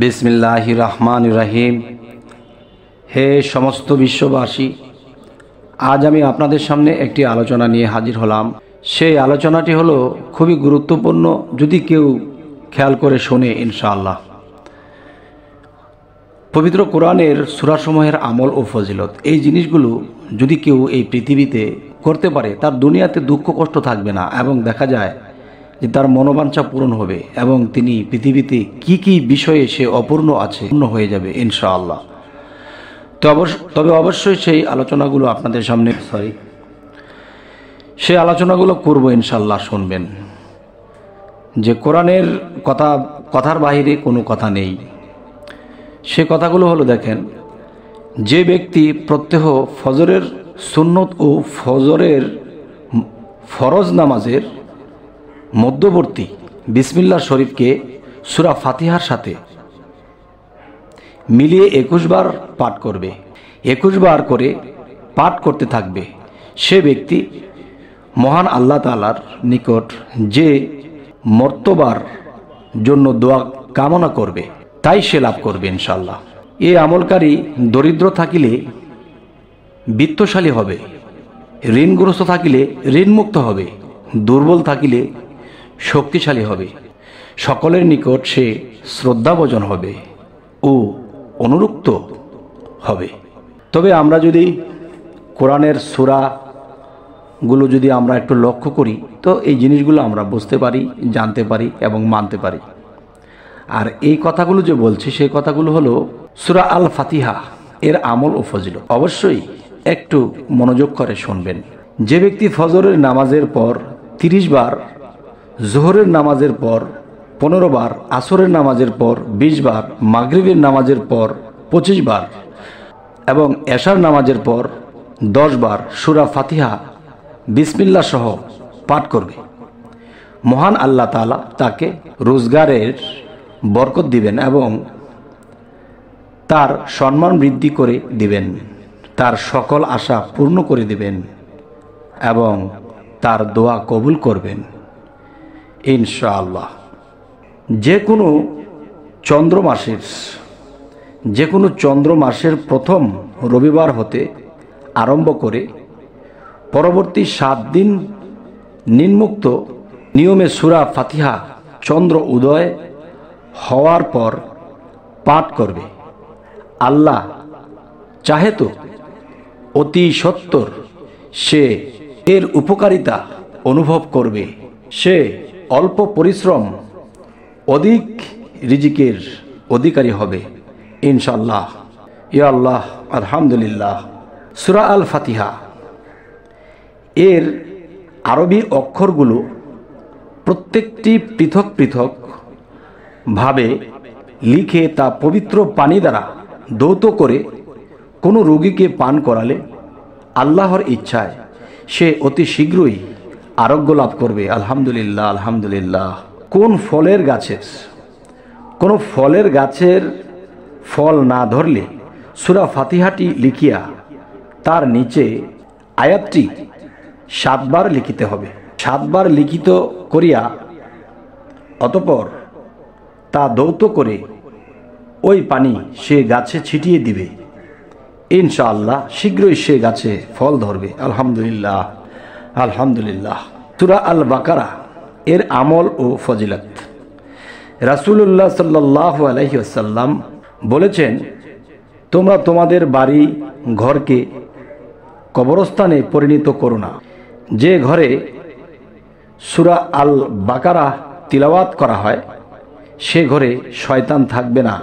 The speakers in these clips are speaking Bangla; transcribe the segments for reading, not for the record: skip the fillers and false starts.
বিসমিল্লাহির রহমানির রহিম। হে সমস্ত বিশ্ববাসী, আজ আমি আপনাদের সামনে একটি আলোচনা নিয়ে হাজির হলাম। সেই আলোচনাটি হলো খুবই গুরুত্বপূর্ণ, যদি কেউ খেয়াল করে শোনে ইনশাআল্লাহ। পবিত্র কোরআনের সূরাসমূহের আমল ও ফজিলত, এই জিনিসগুলো যদি কেউ এই পৃথিবীতে করতে পারে, তার দুনিয়াতে দুঃখ কষ্ট থাকবে না, এবং দেখা যায় যে তার মনোবাঞ্ছা পূরণ হবে এবং তিনি পৃথিবীতে কি কি বিষয়ে সে অপূর্ণ আছে পূর্ণ হয়ে যাবে ইনশাআল্লাহ। তবে অবশ্যই সেই আলোচনাগুলো আপনাদের সামনে সেই আলোচনাগুলো করব ইনশাআল্লাহ। শুনবেন যে কোরআনের কথার বাইরে কোনো কথা নেই। সে কথাগুলো হলো, দেখেন, যে ব্যক্তি প্রত্যহ ফজরের সুন্নত ও ফজরের ফরজ নামাজের মধ্যবর্তী বিসমিল্লাহ শরীফকে সূরা ফাতিহার সাথে মিলিয়ে 21 বার পাঠ করবে, 21 বার করে পাঠ করতে থাকবে, সে ব্যক্তি মহান আল্লাহ তাআলার নিকট যে মর্তবার জন্য দোয়া কামনা করবে তাই সে লাভ করবে ইনশাআল্লাহ। এই আমলকারী দরিদ্র থাকিলে বিত্তশালী হবে, ঋণগ্রস্ত থাকিলে ঋণমুক্ত হবে, দুর্বল থাকিলে শক্তিশালী হবে, সকলের নিকট সে শ্রদ্ধাভাজন হবে ও অনুরক্ত হবে। তবে আমরা যদি কোরআনের সূরাগুলো যদি আমরা একটু লক্ষ্য করি, তো এই জিনিসগুলো আমরা বুঝতে পারি, জানতে পারি এবং মানতে পারি। আর এই কথাগুলো যে বলছি, সেই কথাগুলো হলো সূরা আল ফাতিহা এর আমল ও ফজিলত। অবশ্যই একটু মনোযোগ করে শুনবেন। যে ব্যক্তি ফজরের নামাজের পর 30 বার, জোহরের নামাজের পর 15 বার, আসরের নামাজের পর 20 বার, মাগরিবের নামাজের পর 25 বার এবং এশার নামাজের পর 10 বার সূরা ফাতিহা বিসমিল্লাহ সহ পাঠ করবে, মহান আল্লাহ তাআলা তাকে রোজগারের বরকত দিবেন এবং তার সম্মান বৃদ্ধি করে দিবেন, তার সকল আশা পূর্ণ করে দিবেন এবং তার দোয়া কবুল করবেন ইনশাআল্লাহ। যে কোনো চন্দ্র মাসের প্রথম রবিবার হতে আরম্ভ করে পরবর্তী 7 দিন নিম্নোক্ত নিয়মে সূরা ফাতিহা চন্দ্র উদয় হওয়ার পর পাঠ করবে। আল্লাহ চাহে তো অতি সত্বর সে এর উপকারিতা অনুভব করবে, সে অল্প পরিশ্রম অধিক রিজিকের অধিকারী হবে ইনশাআল্লাহ। ইয়া আল্লাহ, আলহামদুলিল্লাহ। সূরা আল ফাতিহা এর আরবি অক্ষরগুলো প্রত্যেকটি পৃথক পৃথক ভাবে লিখে তা পবিত্র পানি দ্বারা ধৌত করে কোনো রোগীকে পান করালে আল্লাহর ইচ্ছায় সে অতি শীঘ্রই আরোগ্য লাভ করবে। আলহামদুলিল্লাহ, আলহামদুলিল্লাহ। কোন ফলের গাছের ফল না ধরলে সূরা ফাতিহাটি লিখিয়া তার নিচে আয়াতটি 7 বার লিখিতে হবে। 7 বার লিখিত করিয়া অতঃপর তা ধৌত করে ওই পানি সে গাছে ছিটিয়ে দিবে, ইনশাআল্লাহ শীঘ্রই সে গাছে ফল ধরবে। আলহামদুলিল্লাহ, আলহামদুলিল্লাহ। সূরা আল বাকারা এর আমল ও ফজিলত। রাসূলুল্লাহ সাল্লাল্লাহু আলাইহি ওয়াসাল্লাম বলেছেন, তোমরা তোমাদের বাড়ি ঘরকে কবরস্থানে পরিণত করো না। যে ঘরে সূরা আল বাকারা তিলাওয়াত করা হয় সে ঘরে শয়তান থাকবে না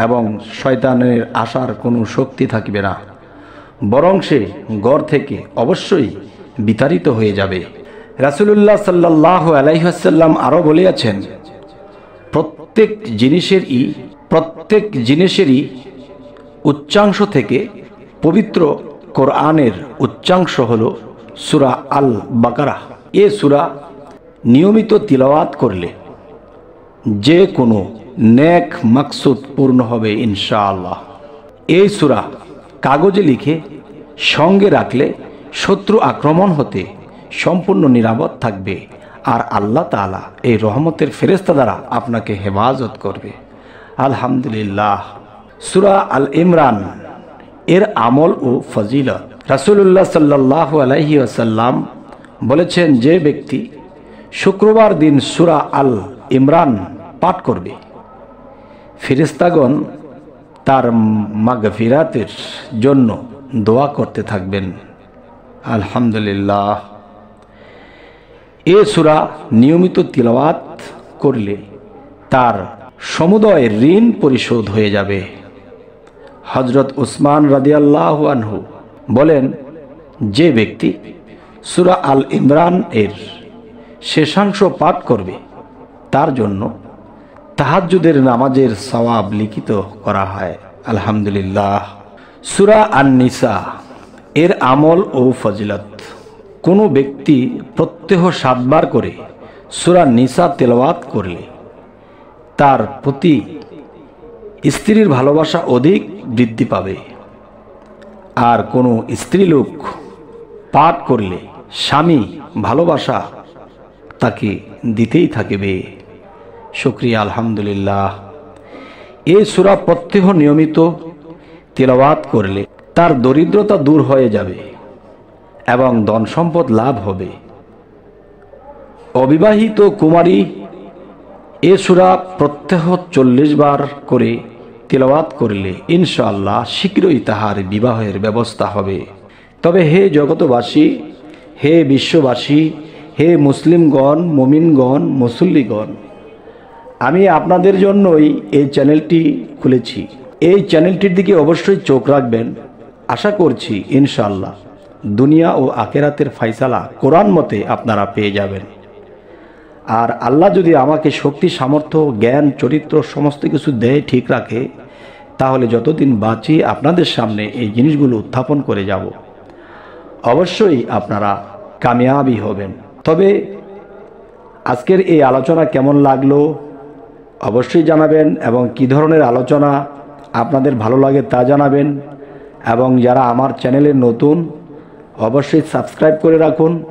এবং শয়তানের আসার কোনো শক্তি থাকবে না, বরং সে ঘর থেকে অবশ্যই বিতাড়িত হয়ে যাবে। রাসূলুল্লাহ সাল্লাল্লাহু আলাইহি ওয়াসাল্লাম আরও বলেছেন, প্রত্যেক জিনিসেরই উচ্চাংশ থেকে পবিত্র কোরআনের উচ্চাংশ হলো সূরা আল বাকারা। এ সূরা নিয়মিত তিলাওয়াত করলে যে কোনো নেক মাকসুদ পূর্ণ হবে ইনশাআল্লাহ। এই সূরা কাগজে লিখে সঙ্গে রাখলে শত্রু আক্রমণ হতে সম্পূর্ণ নিরাপদ থাকবে, আর আল্লাহ তাআলা এই রহমতের ফেরেশতা দ্বারা আপনাকে হেফাজত করবে। আলহামদুলিল্লাহ। সূরা আল ইমরান এর আমল ও ফজিলত। রাসূলুল্লাহ সাল্লাল্লাহু আলাইহি ওয়াসাল্লাম বলেছেন, যে ব্যক্তি শুক্রবার দিন সূরা আল ইমরান পাঠ করবে, ফেরেশতাগণ তার মাগফিরাতের জন্য দোয়া করতে থাকবেন। আলহামদুলিল্লাহ। এ সূরা নিয়মিত তিলাওয়াত করলে তার সমুদয় ঋণ পরিশোধ হয়ে যাবে। হযরত উসমান রাদিয়াল্লাহু আনহু বলেন, যে ব্যক্তি সূরা আল ইমরান এর শেষাংশ পাঠ করবে তার জন্য তাহাজ্জুদের নামাজের সওয়াব লিখিত করা হয়। আলহামদুলিল্লাহ। সূরা আন-নিসা এর আমল ও ফজিলত। কোনো ব্যক্তি প্রত্যহ 7 বার করে সূরা নিসা তেলাওয়াত করলে তার প্রতি স্ত্রীর ভালোবাসা অধিক বৃদ্ধি পাবে। আর কোনো স্ত্রীলোক পাঠ করলে স্বামী ভালোবাসা তাকে দিতেই থাকবে। শুকরিয়া, আলহামদুলিল্লাহ। এই সূরা প্রত্যহ নিয়মিত তিলাওয়াত করলে তার দরিদ্রতা দূর হয়ে যাবে এবং ধন সম্পদ লাভ হবে। অবিবাহিত কুমারী এ সূরা প্রত্যহ 40 বার করে তিলাওয়াত করলে ইনশাআল্লাহ শীঘ্রই তাহার বিবাহের ব্যবস্থা হবে। তবে হে জগতবাসী, হে বিশ্ববাসী, হে মুসলিমগণ, মুমিনগণ, মুসল্লিগণ, আমি আপনাদের জন্যই এই চ্যানেলটি খুলেছি। এই চ্যানেলটির দিকে অবশ্যই চোখ রাখবেন। আশা করছি ইনশাআল্লাহ দুনিয়া ও আখিরাতের ফায়সালা কোরআন মতে আপনারা পেয়ে যাবেন। আর আল্লাহ যদি আমাকে শক্তি, সামর্থ্য, জ্ঞান, চরিত্র সমস্ত কিছু দেয়, ঠিক রাখে, তাহলে যতদিন বাঁচি আপনাদের সামনে এই জিনিসগুলো উত্থাপন করে যাব। অবশ্যই আপনারা কামিয়াবি হবেন। তবে আজকের এই আলোচনা কেমন লাগলো অবশ্যই জানাবেন, এবং কী ধরনের আলোচনা আপনাদের ভালো লাগে তা জানাবেন। এবং যারা আমার চ্যানেলে নতুন, অবশ্যই সাবস্ক্রাইব করে রাখুন,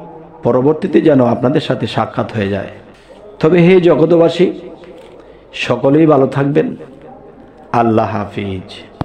পরবর্তীতে যেন আপনাদের সাথে সাক্ষাৎ হয়ে যায়। তবে হে জগতবাসী, সকলেই ভালো থাকবেন। আল্লাহ হাফিজ।